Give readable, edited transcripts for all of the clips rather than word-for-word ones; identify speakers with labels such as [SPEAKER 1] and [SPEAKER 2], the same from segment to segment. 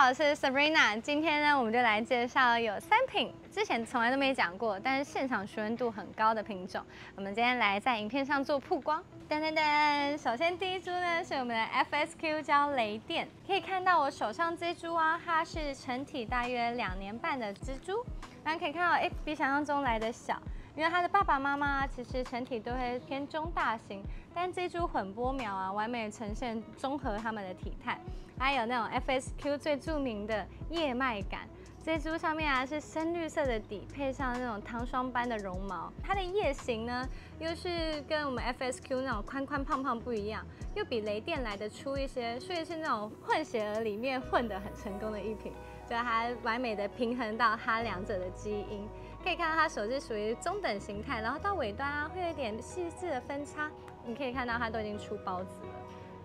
[SPEAKER 1] 我是 Sabrina。今天呢，我们就来介绍有3品之前从来都没讲过，但是现场询问度很高的品种。我们今天来在影片上做曝光。噔噔噔，首先第一株呢是我们的 FSQ 叫雷电，可以看到我手上这株啊，它是成体大约2年半的蜘蛛，然后可以看到比想象中来的小。 因为它的爸爸妈妈其实成体都会偏中大型，但这株混波苗啊，完美呈现综合它们的体态，还有那种 FSQ 最著名的叶脉感。这株上面啊是深绿色的底，配上那种糖霜般的绒毛。它的叶形呢，又是跟我们 FSQ 那种宽宽胖胖不一样，又比雷电来得粗一些，所以是那种混血儿里面混得很成功的一品，就它完美的平衡到它两者的基因。 可以看到它手是属于中等形态，然后到尾端啊会有一点细致的分叉，你可以看到它都已经出孢子了。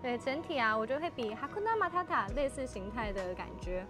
[SPEAKER 1] 对，整体啊，我觉得会比 Hakuna Matata 类似形态的感觉，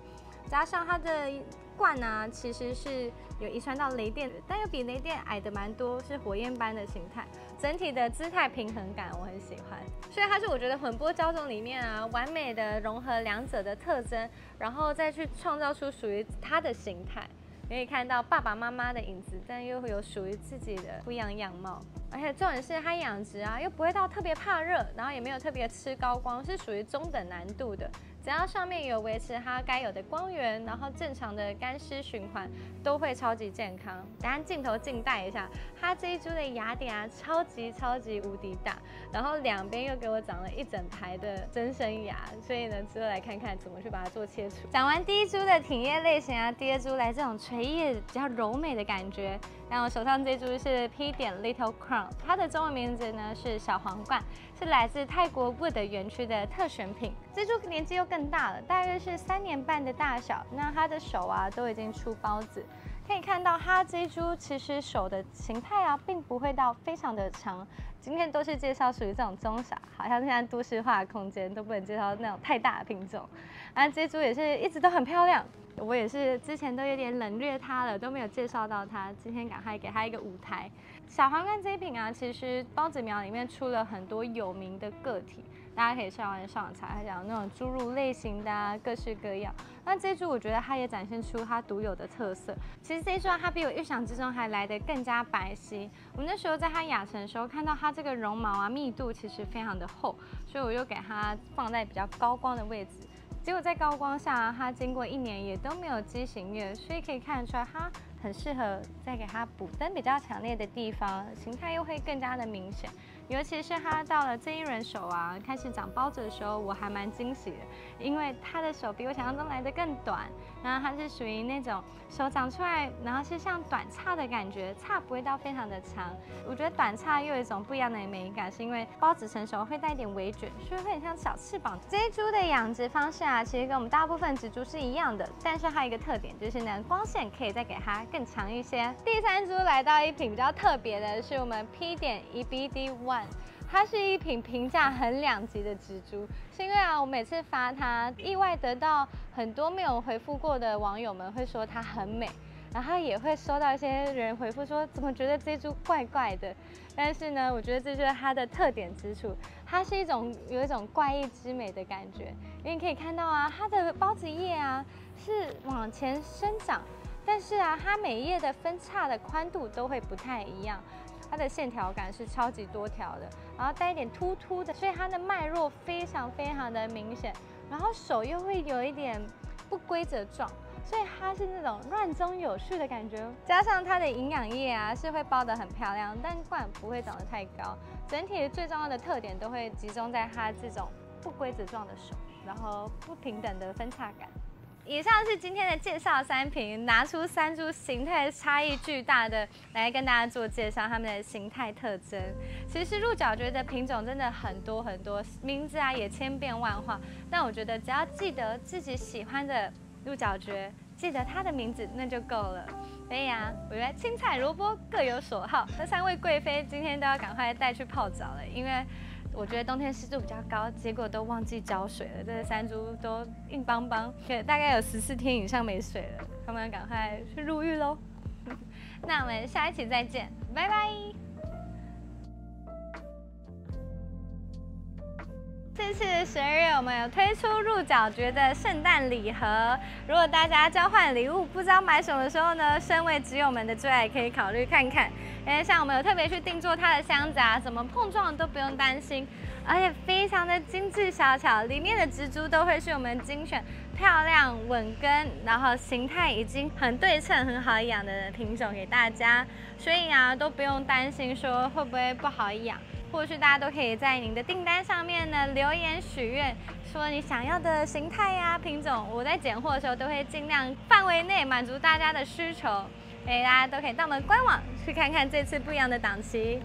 [SPEAKER 1] 加上它的冠啊，其实是有遗传到雷电的，但又比雷电矮的蛮多，是火焰般的形态。整体的姿态平衡感我很喜欢，所以它是我觉得混播交种里面啊，完美的融合两者的特征，然后再去创造出属于它的形态。 可以看到爸爸妈妈的影子，但又会有属于自己的不一样的样貌。而且重点是它养殖啊，又不会到特别怕热，然后也没有特别吃高光，是属于中等难度的。只要上面有维持它该有的光源，然后正常的干湿循环，都会超级健康。等下镜头近带一下，它这一株的芽点啊，超级无敌大，然后两边又给我长了一整排的真生芽，所以呢，之后来看看怎么去把它做切除。讲完第一株的挺叶类型啊，第二株来这种垂叶比较柔美的感觉。然后我手上这株是 P. Little Crown， 它的中文名字呢是小皇冠，是来自泰国 Wood 园区的特选品。这株年纪又更大了，大约是3年半的大小。那它的手啊都已经出孢子，可以看到它这一株其实手的形态啊，并不会到非常的长。今天都是介绍属于这种中小，好像现在都市化的空间都不能介绍那种太大的品种。那这株也是一直都很漂亮。 我也是之前都有点冷略它了，都没有介绍到它。今天赶快给它一个舞台。小皇冠这一品啊，其实孢子苗里面出了很多有名的个体，大家可以上网上查，它讲那种侏儒类型的啊，各式各样。那这株我觉得它也展现出它独有的特色。其实这一株啊，它比我预想之中还来得更加白皙。我那时候在它亚成的时候，看到它这个绒毛啊密度其实非常的厚，所以我就给它放在比较高光的位置。 结果在高光下，它经过1年也都没有畸形叶，所以可以看得出来，它很适合再给它补灯比较强烈的地方，形态又会更加的明显。尤其是它到了这一轮手啊，开始长孢子的时候，我还蛮惊喜的，因为它的手比我想象中来的更短，然后它是属于那种手长出来，然后是像短叉的感觉，叉不会到非常的长。我觉得短叉又有一种不一样的美感，是因为孢子成熟会带一点微卷，所以会很像小翅膀。这一株的养殖方式啊，其实跟我们大部分植株是一样的，但是它有一个特点就是呢，光线可以再给它更长一些。第3株来到一品比较特别的是我们 P. EBD1。 它是一品评价很2级的植株，是因为啊，我每次发它，意外得到很多没有回复过的网友们会说它很美，然后也会收到一些人回复说怎么觉得这株怪怪的，但是呢，我觉得这就是它的特点之处，它是有一种怪异之美的感觉，因为你可以看到啊，它的孢子叶啊是往前生长，但是啊，它每叶的分叉的宽度都会不太一样。 它的线条感是超级多条的，然后带一点突突的，所以它的脉络非常的明显，然后手又会有一点不规则状，所以它是那种乱中有序的感觉。加上它的营养液啊是会包得很漂亮，但冠不会长得太高，整体最重要的特点都会集中在它这种不规则状的手，然后不平等的分叉感。 以上是今天的介绍3品，拿出3株形态差异巨大的来跟大家做介绍，它们的形态特征。其实鹿角蕨的品种真的很多，名字啊也千变万化。但我觉得只要记得自己喜欢的鹿角蕨，记得它的名字那就够了。所以啊，我觉得青菜萝卜各有所好。这3位贵妃今天都要赶快带去泡澡了，因为 我觉得冬天湿度比较高，结果都忘记浇水了。这3株都硬邦邦，大概有14天以上没水了，他们赶快去入浴喽。那我们下一期再见，拜拜。这次12月我们有推出入角蕨的圣诞礼盒，如果大家交换礼物不知道买什么的时候呢，身为挚友们的最爱可以考虑看看。像我们有特别去定做它的箱子啊，怎么碰撞都不用担心，而且非常的精致小巧，里面的植株都会是我们精选漂亮稳根，然后形态已经很对称、很好养的品种给大家，所以啊都不用担心说会不会不好养。或许大家都可以在您的订单上面呢留言许愿，说你想要的形态呀、品种，我在拣货的时候都会尽量范围内满足大家的需求。大家都可以到我们官网去看看这次不一样的档期。